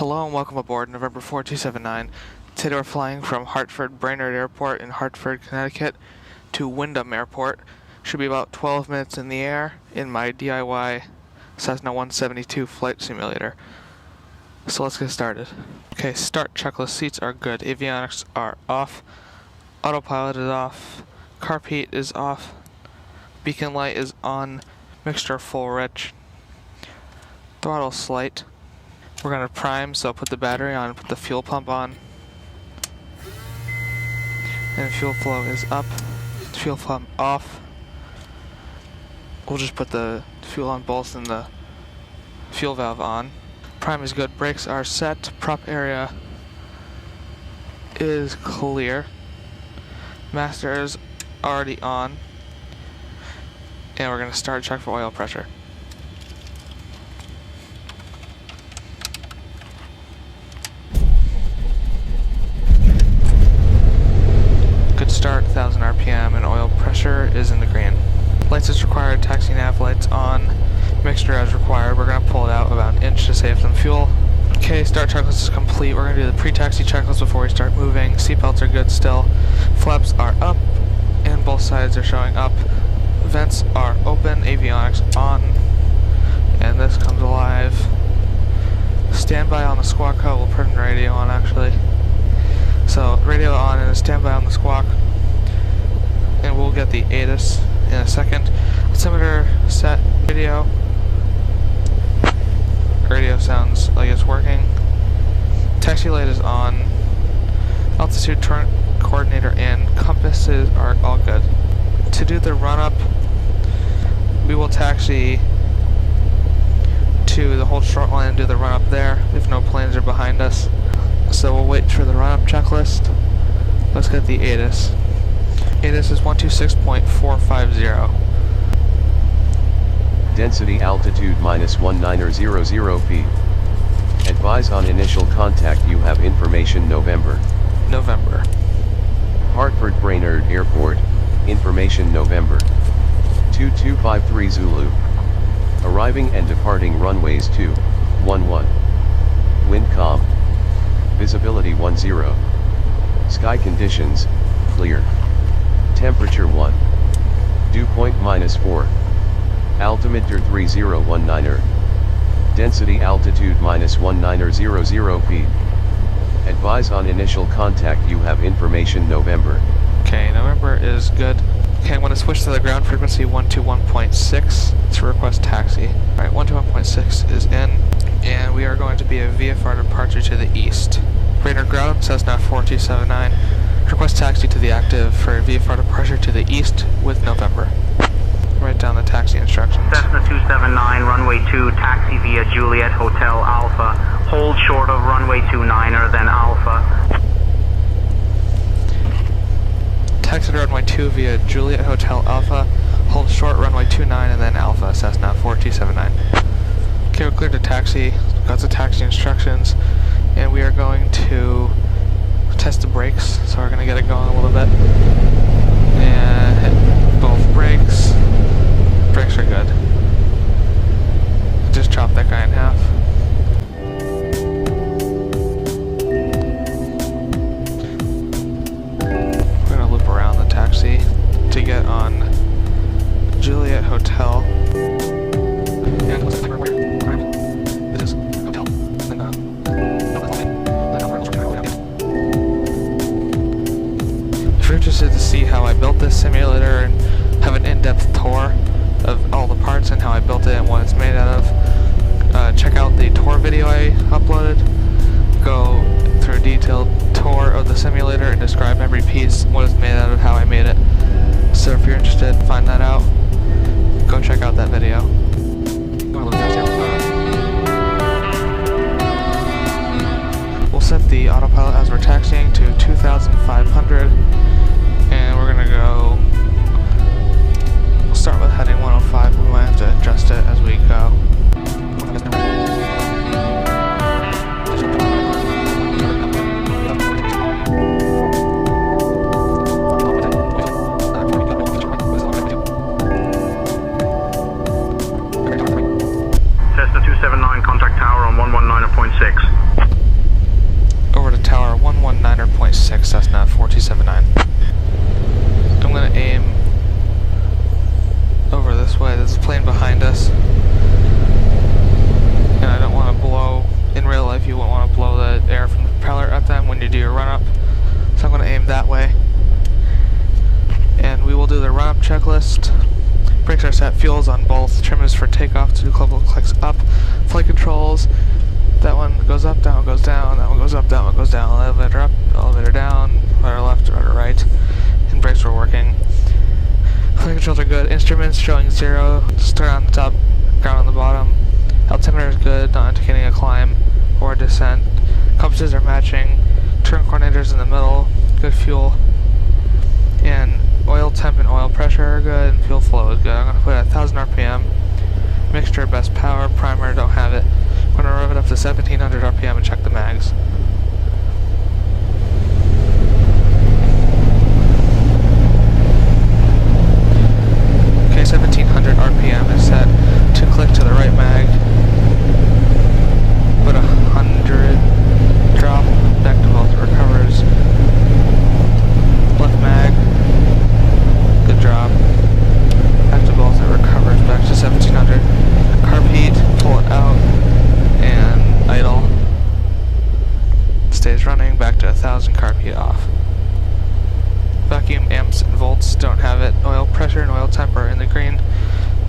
Hello and welcome aboard November 4279. Today we're flying from Hartford Brainerd Airport in Hartford, Connecticut to Windham Airport. Should be about 12 minutes in the air in my D.I.Y Cessna 172 flight simulator. So let's get started. Okay, start checklist. Seats are good. Avionics are off. Autopilot is off. Carb heat is off. Beacon light is on. Mixture full rich. Throttle slight. We're going to prime, so put the battery on, put the fuel pump on. And fuel flow is up. Fuel pump off. We'll just put the fuel on both and the fuel valve on. Prime is good. Brakes are set. Prop area is clear. Master is already on. And we're going to start check for oil pressure. Start 1000 RPM and oil pressure is in the green. Lights as required, taxi nav lights on, mixture as required. We're going to pull it out about an inch to save some fuel. Okay, start checklist is complete. We're going to do the pre-taxi checklist before we start moving. Seatbelts are good still. Flaps are up and both sides are showing up. Vents are open, avionics on, and this comes alive. Standby on the squawk code. We'll put the radio on actually. So radio on and standby on the squawk. And we'll get the ATIS in a second. Altimeter set, radio. Radio sounds like it's working. Taxi light is on. Altitude coordinator in. Compasses are all good. To do the run-up, we will taxi to the hold short line and do the run-up there if no planes are behind us. So we'll wait for the run-up checklist. Let's get the ATIS. ATIS is 126.450. Density altitude -1900 p. Advise on initial contact you have information November. Hartford Brainerd Airport, information November. 2253 Zulu. Arriving and departing runways 211. Wind calm. Visibility 10. Sky conditions, clear. Temperature 1. Dew point -4. Altimeter 3019er. Density altitude -1900 p. Advise on initial contact you have information November. Okay, November is good. Okay, I'm going to switch to the ground frequency 121.6 to request taxi. Alright, 121.6 is in. And we are going to be a VFR departure to the east. Brainerd ground, Cessna 4279. Request taxi to the active for a VFR departure to the east with November. Write down the taxi instructions. Cessna 279, runway 2, taxi via Juliet Hotel Alpha. Hold short of runway 29er, then Alpha. Taxi to runway 2 via Juliet Hotel Alpha. Hold short runway 29 and then Alpha, Cessna 4279. Okay, we're cleared to taxi. Got the taxi instructions, and we are going to test the brakes. So we're going to get it going a little bit, and hit both brakes. Brakes are good. Just chop that guy in half. We're going to loop around the taxi to get on Juliet Hotel. And let's hotel. If you're interested to see how I built this simulator and have an in-depth tour of all the parts and how I built it and what it's made out of, check out the tour video I uploaded. Go through a detailed tour of the simulator and describe every piece, what it's made out of, how I made it. So if you're interested, find that out. Go check out that video. We'll set the autopilot as we're taxiing to 2,500, and we're gonna go. We'll start with heading 105. We might have to adjust it as we go. Cessna 279, contact tower on 119.6. life you wouldn't want to blow the air from the propeller at them when you do your run-up. So I'm going to aim that way. And we will do the run-up checklist. Brakes are set, fuels on both, trim is for takeoff, 2 couple clicks up, flight controls, that one goes up, that one goes down, that one goes up, that one goes down, elevator up, elevator down, rudder left, rudder right, and brakes were working. Flight controls are good, instruments showing 0, start on the top, ground on the bottom, altimeter is good, not indicating a climb or descent, compasses are matching, turn coordinators in the middle, good fuel, and oil temp and oil pressure are good, and fuel flow is good. I'm going to put it at 1000 RPM. Mixture, best power, primer, don't have it. I'm going to rev it up to 1700 RPM and check the mags. Okay, 1700 RPM is set. 2 click to the right mag. Put 100 drop, back to both recovers. Left mag. Good job. Back to both, it recovers back to 1700. Carb heat, pull it out, and idle. Stays running, back to 1000, carb heat off. Vacuum, amps, and volts, don't have it. Oil pressure and oil temp are in the green.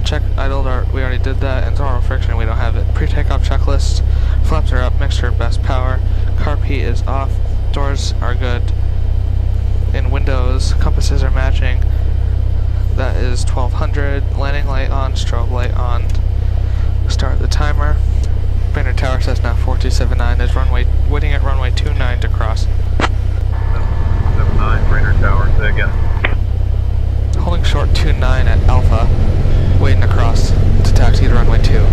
Check idled, we already did that, and thermal friction, we don't have it. Pre-takeoff checklist, flaps are up, mixture, best power. Carb heat is off, doors are good. In windows, compasses are matching. That is 1200. Landing light on, strobe light on. Start the timer. Brainerd Tower Cessna 4279 is waiting at runway 29 to cross. 79, Brainerd Tower, say again. Holding short 29 at Alpha, waiting to cross to taxi to runway 2.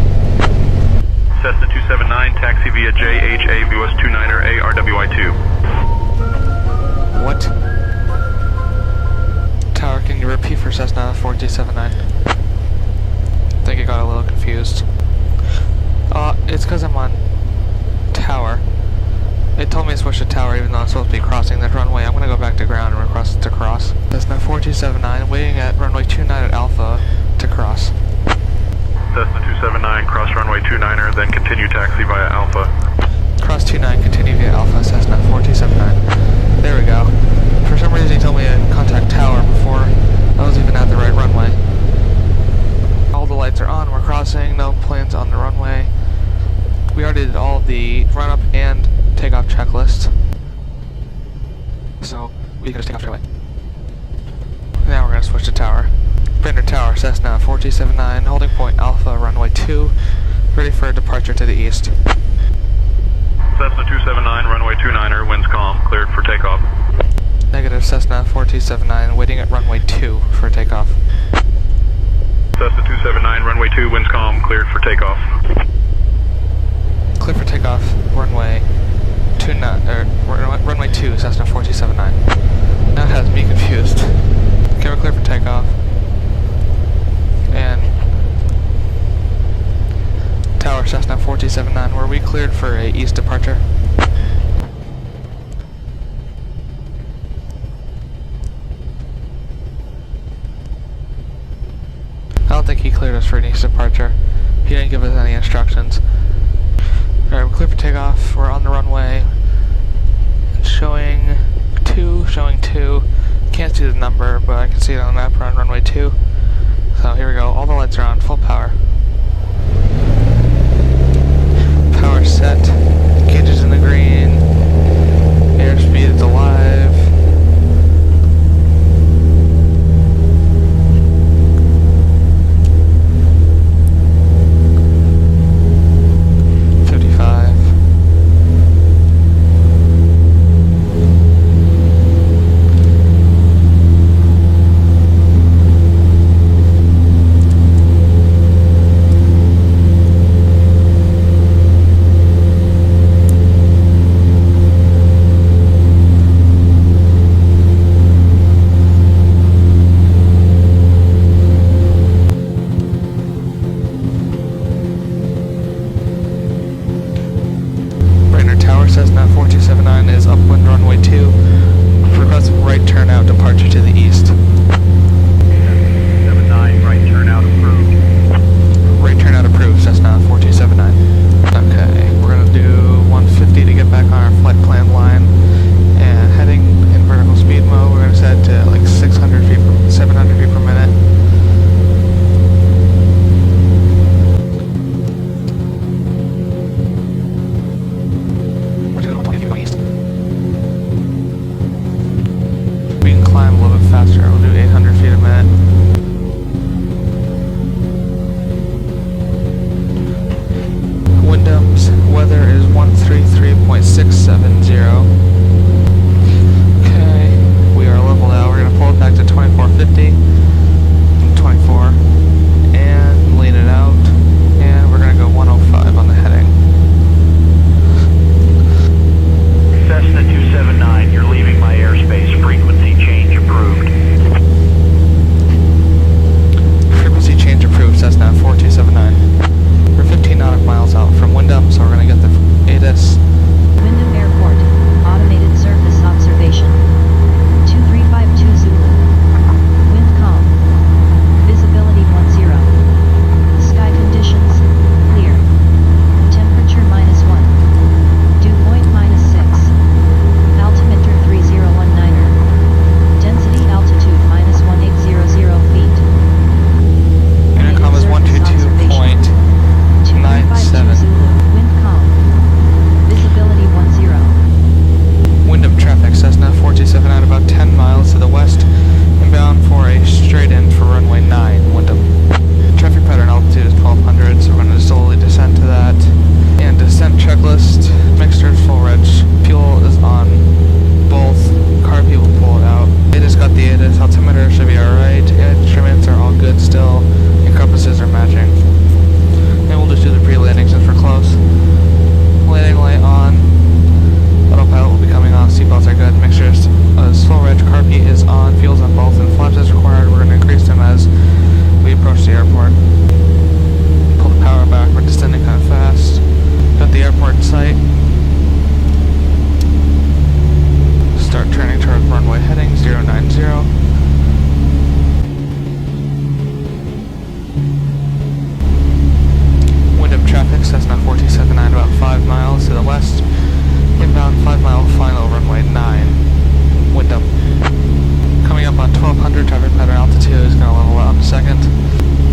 Cessna 279, taxi via JHA VUS 29er ARWI2. What? Tower, can you repeat for Cessna 4279? I think I got a little confused. It's because I'm on tower. It told me to switch to tower even though I'm supposed to be crossing that runway. I'm going to go back to ground and request to cross. Cessna 4279, waiting at runway 29 at Alpha to cross. Cessna 279, cross runway 29er, then continue taxi via Alpha. Cross 29, continue via Alpha, Cessna 4279. There we go. For some reason he told me to contact tower before I was even at the right runway. All the lights are on, we're crossing, no planes on the runway. We already did all of the run-up and takeoff checklist. So we can just take off straight away. Now we're going to switch to tower. Brainerd Tower, Cessna 4279, holding point Alpha, runway 2, ready for departure to the east. Cessna 279, runway 29er, winds calm, cleared for takeoff. Negative, Cessna 4279, waiting at runway 2 for takeoff. Cessna 279, runway 2, winds calm, cleared for takeoff. Clear for takeoff, runway 2, Cessna 4279. That has me confused. Okay, we're clear for takeoff. And Tower, Cessna 4279, were we cleared for a east departure? I don't think he cleared us for an east departure. He didn't give us any instructions. Alright, we're clear for takeoff. We're on the runway. Showing 2. Can't see the number, but I can see it on the map. We're on runway 2. So here we go. All the lights are on. Full power. Power set. Gauges in the green. Airspeed is alive. Cessna 4279 is upwind runway 2. Requesting right turnout departure to the east. 79, right turnout approved. Right turnout approved, Cessna 4279. Okay, we're gonna do 1 flight plan line. And heading in vertical speed mode, we're going to set to like 700 feet per minute. We can climb a little bit faster. We'll do 800 feet a minute. Windham's weather is 133.670. Okay, we are leveled out. We're going to pull it back to 2450, 24, and lean it out. And we're going to go 105 on the heading. Cessna 279, you're leaving my airspace. Frequency change approved. Frequency change approved, Cessna 4279. We're 15 nautical miles out from Windham, so we're going to get the ATIS. Windham Airport, automated surface observation. 2352 Zulu. Wind calm. Visibility 10. Sky conditions, clear. Temperature -1. Dew point -6. Altimeter 3019er. Density altitude -1800 feet. Intercom is 122.97. Wind calm. Visibility 10. Windham traffic, Cessna 427 out about 10 miles to the west, inbound for a straight in for runway 9, Windham. Traffic pattern altitude is 1200, so we're going to slowly descend to that. And descent checklist, mixture is full reg, fuel is on both, carpet will pull it out. It has got the ATIS, altimeter should be alright, instruments are all good still, and compasses are matching. And we'll just do the pre-landing since we're close. Landing light on. Autopilot will be coming off. Seatbelts are good. Mixtures. Slow reg. Carpet is on. Fuel's on both. And flaps as required. We're going to increase them as we approach the airport. Pull the power back. We're descending kind of fast. Got the airport in sight. Start turning towards runway heading 090. Windham traffic, Cessna 4279 about 5 miles to the west. Inbound 5 mile final runway 9. Windham. Coming up on 1200, traffic pattern altitude is going to level out in a second.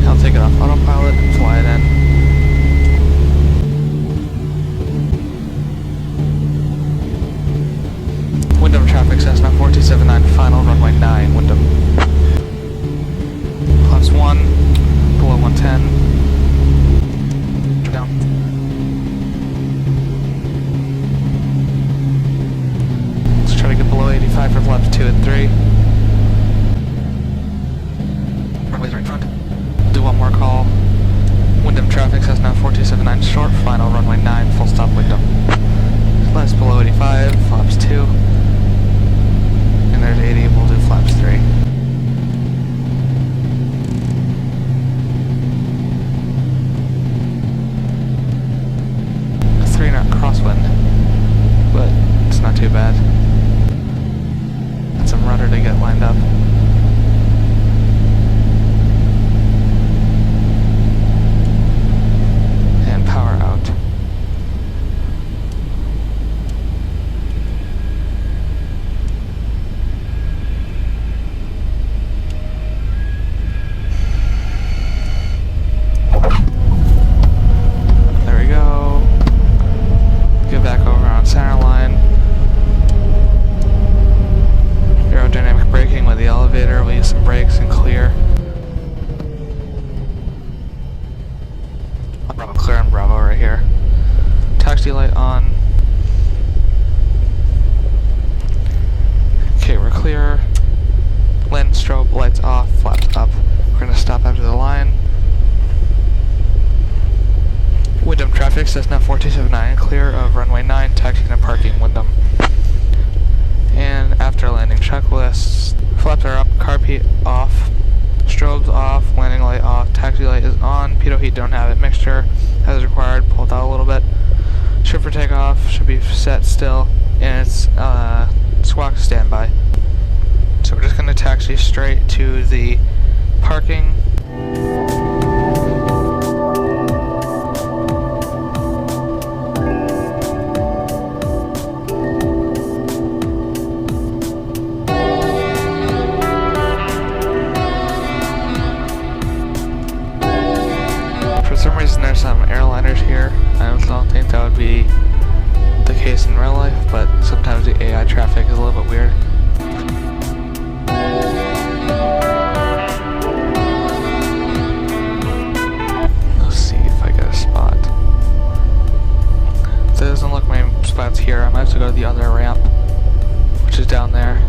I'll take it off autopilot and fly it in. Windham traffic, Cessna 4279 final runway 9. Windham. Flaps 1, below 110. Down. Let's try to get below 85 for flaps 2 and 3. Runway's right in front. Do one more call. Windham traffic, Cessna 4279 short, final runway 9, full stop Windham. Flaps below 85, flaps 2. And there's 80, we'll do flaps 3. A 3-knot crosswind, but it's not too bad. Got some rudder to get lined up. And power out. There we go. Get back over on center line. Aerodynamic braking with the elevator. We use some brakes and clear. Bravo, clear on Bravo right here. Taxi light on. Okay, we're clear. Land strobe, lights off, flaps up. We're gonna stop after the line. Windham traffic, Cessna 4279, clear of runway 9, taxiing and parking, Windham. And after landing checklists, flaps are up, carpet off, strobes off, landing light off, taxi light is on, pitot heat don't have it, mixture as required, pull it out a little bit. Strip for takeoff should be set still, and it's squawk standby. So we're just going to taxi straight to the parking. case in real life, but sometimes the AI traffic is a little bit weird. Let's see if I get a spot. So it doesn't look like my spot's here. I might have to go to the other ramp, which is down there.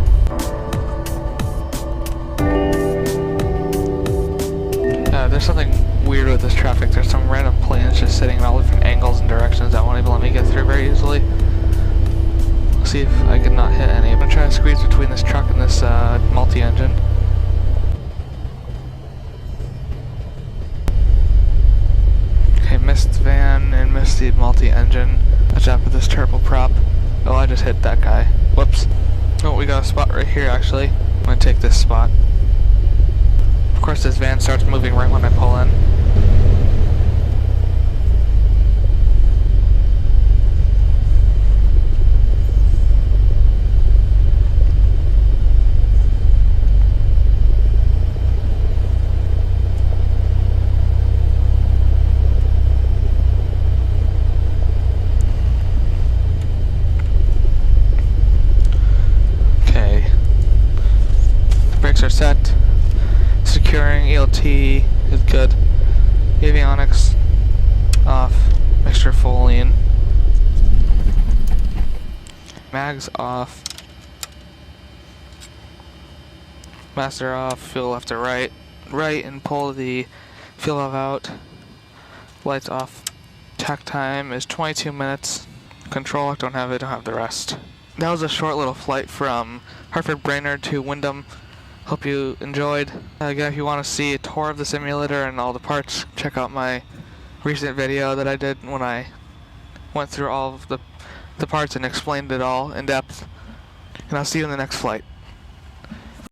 There's something weird with this traffic. There's some random planes just sitting in all different angles and directions that won't even let me get through very easily. Let's see if I can not hit any. I'm gonna try to squeeze between this truck and this multi-engine. Okay, missed the van and missed the multi-engine. Watch out for this turboprop. Oh, I just hit that guy. Whoops. Oh, we got a spot right here actually. I'm gonna take this spot. Of course, this van starts moving right when I pull in. Okay. The brakes are set. Securing ELT is good. Avionics off. Mixture full lean. Mags off. Master off. Fuel left to right. Right and pull the fuel valve out. Lights off. Takt time is 22 minutes. Control, I don't have it, don't have the rest. That was a short little flight from Hartford Brainerd to Windham. Hope you enjoyed. Again, if you want to see a tour of the simulator and all the parts, check out my recent video that I did when I went through all of the parts and explained it all in depth. And I'll see you in the next flight.